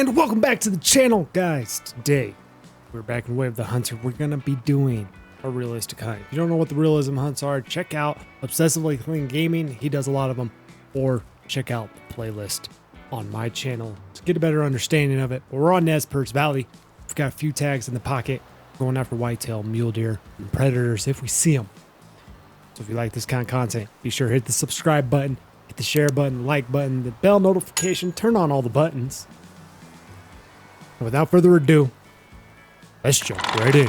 And welcome back to the channel, guys. Today, we're back in Way of the Hunter. We're going to be doing a realistic hunt. If you don't know what the realism hunts are, check out Obsessively Clean Gaming. He does a lot of them. Or check out the playlist on my channel to get a better understanding of it. We're on Nez Perce Valley. We've got a few tags in the pocket. Going after whitetail, mule deer, and predators if we see them. So if you like this kind of content, be sure to hit the subscribe button, hit the share button, like button, the bell notification, turn on all the buttons. And without further ado, let's jump right in.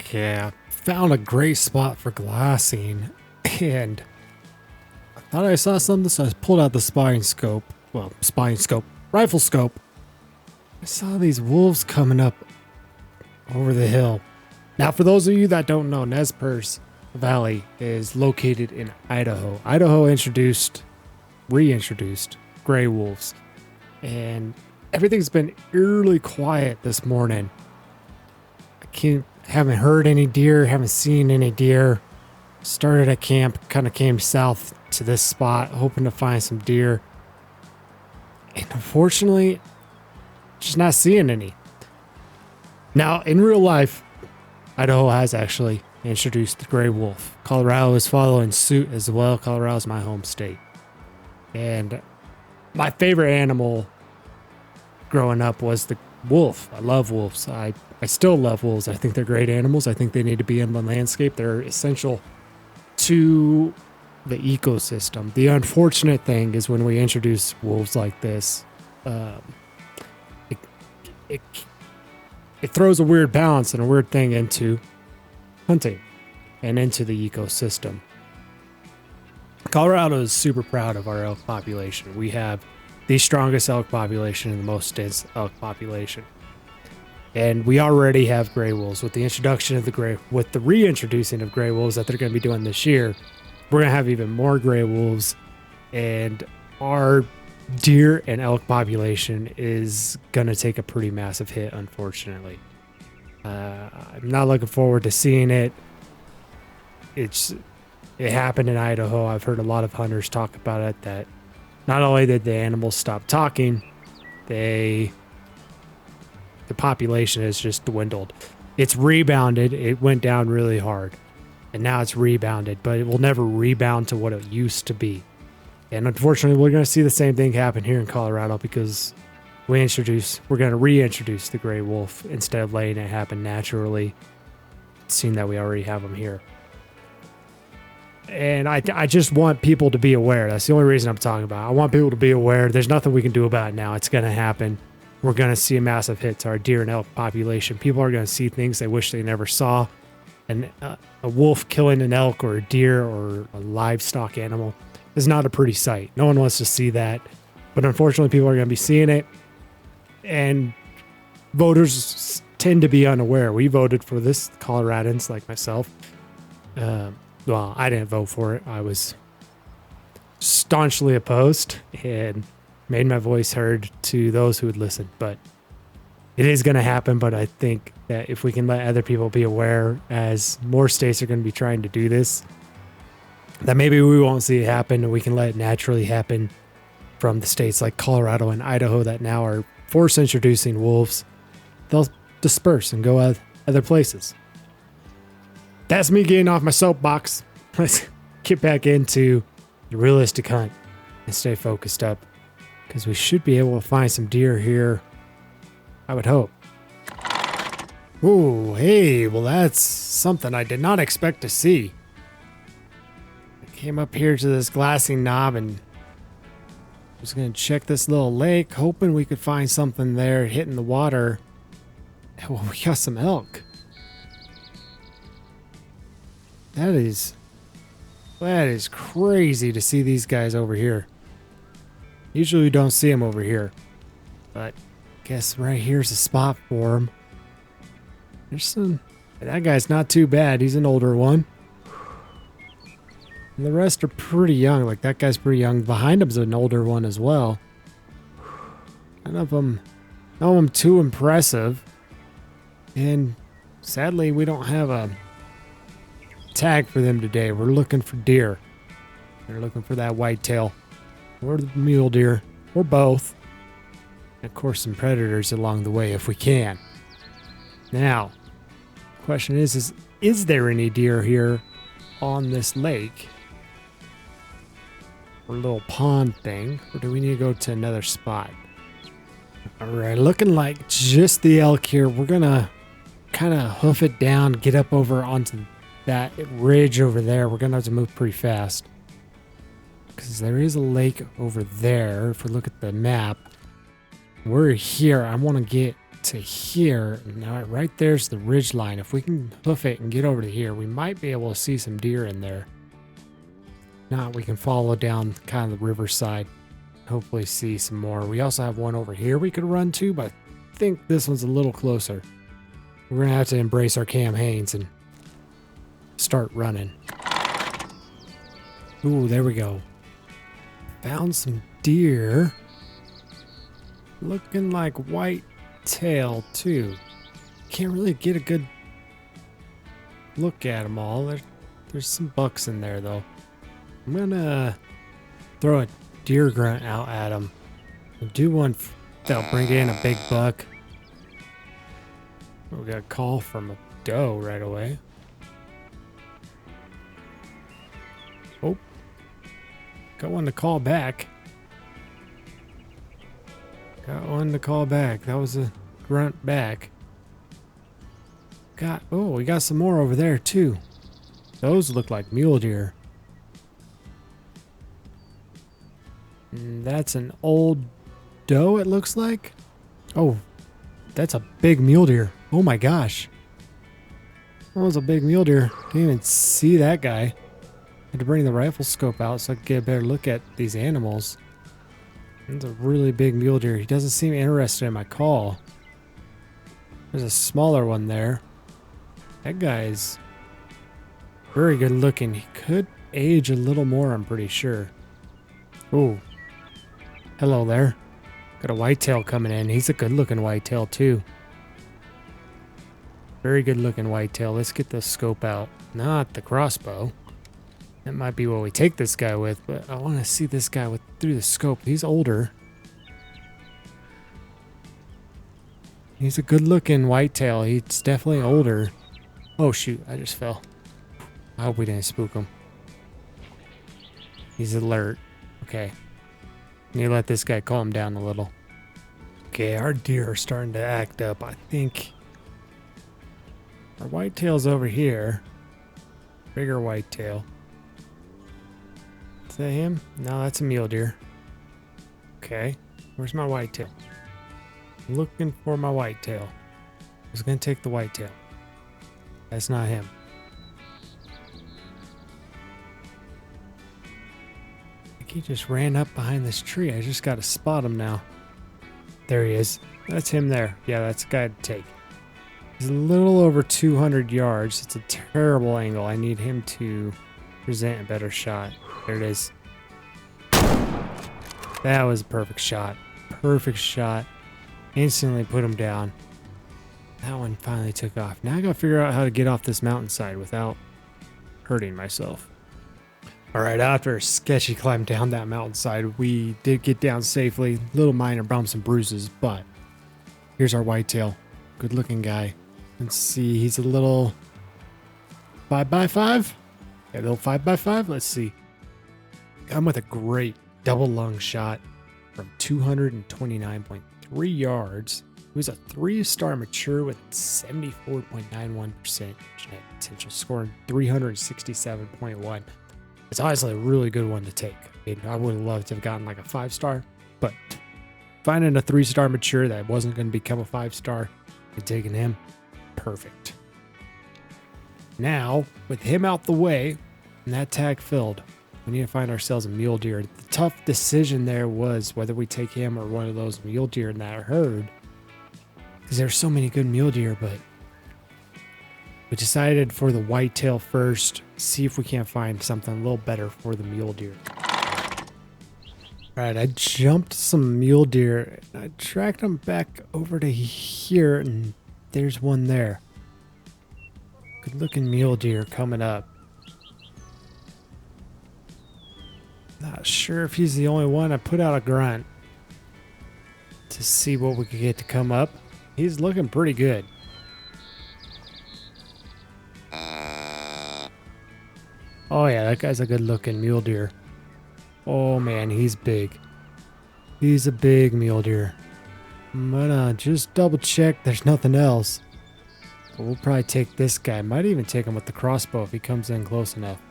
Okay, I found a great spot for glassing, and I thought I saw something, so I pulled out the rifle scope. I saw these wolves coming up over the hill. Now, for those of you that don't know, Nez Perce Valley is located in Idaho. Idaho reintroduced gray wolves, and everything's been eerily quiet this morning. Haven't heard any deer, haven't seen any deer. Started at camp, kind of came south to this spot, hoping to find some deer. And unfortunately, just not seeing any. Now, in real life, Idaho has actually introduced the gray wolf. Colorado is following suit as well. Colorado is my home state. And my favorite animal growing up was the wolf. I love wolves. I still love wolves. I think they're great animals. I think they need to be in the landscape. They're essential to the ecosystem. The unfortunate thing is when we introduce wolves like this, it throws a weird balance and a weird thing into hunting and into the ecosystem. Colorado is super proud of our elk population. We have the strongest elk population and the most dense elk population. And we already have gray wolves. With the reintroducing of gray wolves that they're going to be doing this year, we're going to have even more gray wolves, and our deer and elk population is going to take a pretty massive hit, unfortunately. I'm not looking forward to seeing it. It happened in Idaho. I've heard a lot of hunters talk about it, that not only did the animals stop talking, the population has just dwindled. It's rebounded. It went down really hard, and now it's rebounded, but it will never rebound to what it used to be. And unfortunately, we're going to see the same thing happen here in Colorado, because we're going to reintroduce the gray wolf instead of letting it happen naturally, seeing that we already have them here. And I just want people to be aware. That's the only reason I'm talking about it. I want people to be aware. There's nothing we can do about it now. It's going to happen. We're going to see a massive hit to our deer and elk population. People are going to see things they wish they never saw. And a wolf killing an elk or a deer or a livestock animal is not a pretty sight. No one wants to see that. But unfortunately, people are going to be seeing it. And voters tend to be unaware. We voted for this, Coloradans like myself. Well, I didn't vote for it. I was staunchly opposed and made my voice heard to those who would listen. But it is going to happen. But I think that if we can let other people be aware, as more states are going to be trying to do this, that maybe we won't see it happen, and we can let it naturally happen from the states like Colorado and Idaho that now are force introducing wolves. They'll disperse and go other places. That's me getting off my soapbox. Let's get back into the realistic hunt and stay focused up, because we should be able to find some deer here, I would hope. Ooh, hey, well, that's something I did not expect to see. I came up here to this glassing knob and was going to check this little lake, hoping we could find something there hitting the water. Well, we got some elk. That is crazy to see these guys over here. Usually we don't see them over here, but I guess right here's a spot for them. That guy's not too bad. He's an older one. And the rest are pretty young. Like, that guy's pretty young. Behind him's an older one as well. None of them too impressive. And sadly, we don't have a tag for them today. We're looking for deer. They're looking for that whitetail or the mule deer or both. And of course, some predators along the way if we can. Now, question is there any deer here on this lake? Or little pond thing? Or do we need to go to another spot? Alright, looking like just the elk here. We're gonna kind of hoof it down, get up over onto that ridge over there. We're gonna have to move pretty fast. Because there is a lake over there. If we look at the map, we're here. I want to get to here. Now, right there's the ridge line. If we can hoof it and get over to here, we might be able to see some deer in there. Not, we can follow down kind of the riverside. Hopefully see some more. We also have one over here we could run to, but I think this one's a little closer. We're going to have to embrace our Cam Hanes and start running. Ooh, there we go. Found some deer. Looking like white tail too. Can't really get a good look at them all. There's some bucks in there though. I'm gonna throw a deer grunt out at them. I'll do one that'll bring in a big buck. We got a call from a doe right away. Oh, got one to call back. Got one to call back. That was a grunt back. We got some more over there too. Those look like mule deer. And that's an old doe, it looks like. Oh, that's a big mule deer. Oh my gosh. That was a big mule deer. Didn't even see that guy. Had to bring the rifle scope out so I could get a better look at these animals. That's a really big mule deer. He doesn't seem interested in my call. There's a smaller one there. That guy's very good looking. He could age a little more, I'm pretty sure. Oh, hello there. Got a whitetail coming in. He's a good looking whitetail too. Very good looking whitetail. Let's get the scope out. Not the crossbow. That might be what we take this guy with, but I want to see this guy through the scope. He's older. He's a good-looking whitetail. He's definitely older. Oh, shoot. I just fell. I hope we didn't spook him. He's alert. Okay. Need to let this guy calm down a little. Okay, our deer are starting to act up. I think our whitetail's over here. Bigger whitetail. Is that him? No, that's a mule deer. Okay. Where's my whitetail? I'm looking for my whitetail. I was going to take the whitetail. That's not him. I think he just ran up behind this tree. I just got to spot him now. There he is. That's him there. Yeah, that's a guy to take. He's a little over 200 yards. It's a terrible angle. I need him to present a better shot. There it is. That was a perfect shot. Perfect shot. Instantly put him down. That one finally took off. Now I gotta figure out how to get off this mountainside without hurting myself. Alright, after a sketchy climb down that mountainside, we did get down safely. Little minor bumps and bruises, but here's our whitetail. Good looking guy. Let's see, he's a little 5x5? Yeah, a little 5x5. Let's see. I'm with a great double lung shot from 229.3 yards. He was a 3-star mature with 74.91% genetic potential, scoring 367.1. It's honestly a really good one to take. I mean, I would have loved to have gotten like a 5-star, but finding a 3-star mature that wasn't going to become a 5-star and taking him, perfect. Now, with him out the way and that tag filled, we need to find ourselves a mule deer. The tough decision there was whether we take him or one of those mule deer in that herd, because there's so many good mule deer, but we decided for the whitetail first, see if we can't find something a little better for the mule deer. All right, I jumped some mule deer. I tracked them back over to here, and there's one there. Good looking mule deer coming up. Not sure if he's the only one. I put out a grunt to see what we could get to come up. He's looking pretty good. Oh yeah, that guy's a good looking mule deer. Oh man, he's big. He's a big mule deer. I'm gonna just double check there's nothing else. But we'll probably take this guy. Might even take him with the crossbow if he comes in close enough.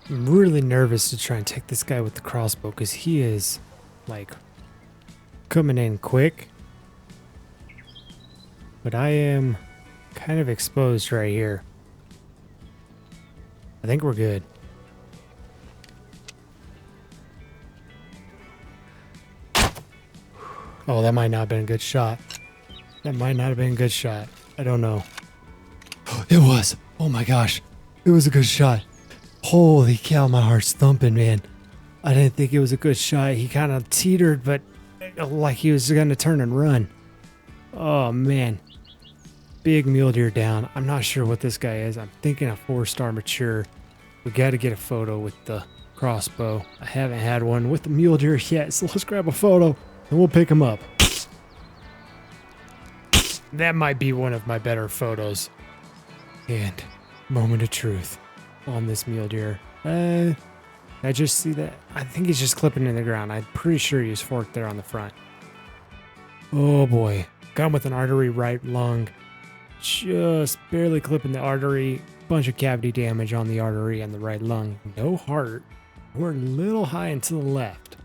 I'm really nervous to try and take this guy with the crossbow because he is like coming in quick. But I am kind of exposed right here. I think we're good. Oh, that might not have been a good shot. That might not have been a good shot. I don't know. It was. Oh my gosh. It was a good shot. Holy cow, my heart's thumping, man. I didn't think it was a good shot. He kind of teetered, but like he was going to turn and run. Oh, man. Big mule deer down. I'm not sure what this guy is. I'm thinking a 4-star mature. We got to get a photo with the crossbow. I haven't had one with the mule deer yet, so let's grab a photo and we'll pick him up. That might be one of my better photos. And moment of truth on this mule deer. I just see that. I think he's just clipping in the ground. I'm pretty sure he's forked there on the front. Oh boy. Got him with an artery right lung. Just barely clipping the artery. Bunch of cavity damage on the artery and the right lung. No heart. We're a little high and to the left.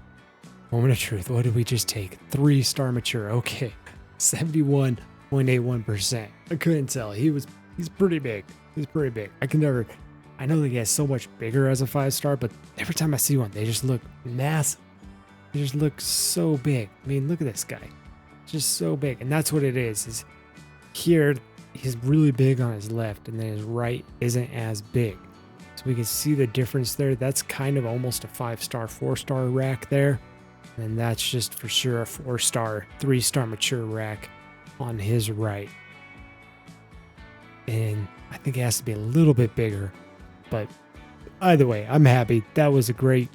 Moment of truth. What did we just take? 3-star mature. Okay. 71.81%. I couldn't tell. He's pretty big. He's pretty big. I know that he has so much bigger as a 5-star, but every time I see one, they just look massive. They just look so big. I mean, look at this guy. Just so big. And that's what it is here, he's really big on his left, and then his right isn't as big. So we can see the difference there. That's kind of almost a 5-star, 4-star rack there. And that's just for sure a 4-star, 3-star mature rack on his right. And I think it has to be a little bit bigger. But either way, I'm happy. That was a great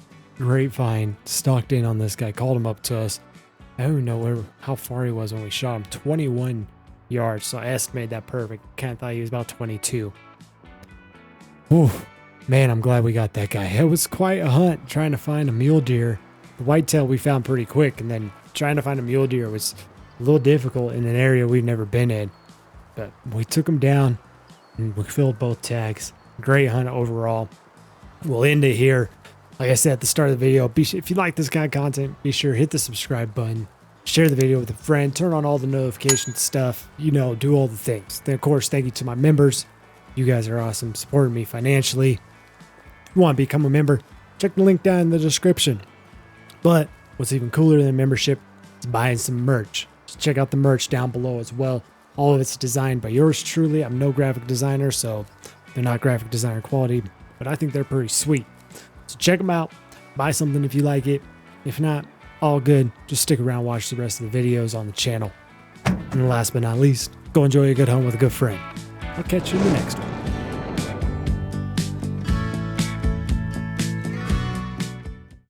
find. Stalked in on this guy, called him up to us. I don't know how far he was when we shot him. 21 yards, so I estimated that perfect. Kind of thought he was about 22. Ooh, man, I'm glad we got that guy. It was quite a hunt trying to find a mule deer. The whitetail we found pretty quick, and then trying to find a mule deer was a little difficult in an area we've never been in. But we took him down, and we filled both tags. Great hunt overall. We'll end it here. Like I said at the start of the video, if you like this kind of content, be sure to hit the subscribe button, share the video with a friend, turn on all the notification stuff, do all the things. Then, of course, thank you to my members. You guys are awesome, supporting me financially. If you want to become a member, check the link down in the description. But what's even cooler than membership is buying some merch. So check out the merch down below as well. All of it's designed by yours truly. I'm no graphic designer, so they're not graphic designer quality, but I think they're pretty sweet. So check them out. Buy something if you like it. If not, all good. Just stick around, watch the rest of the videos on the channel. And last but not least, go enjoy a good hunt with a good friend. I'll catch you in the next one.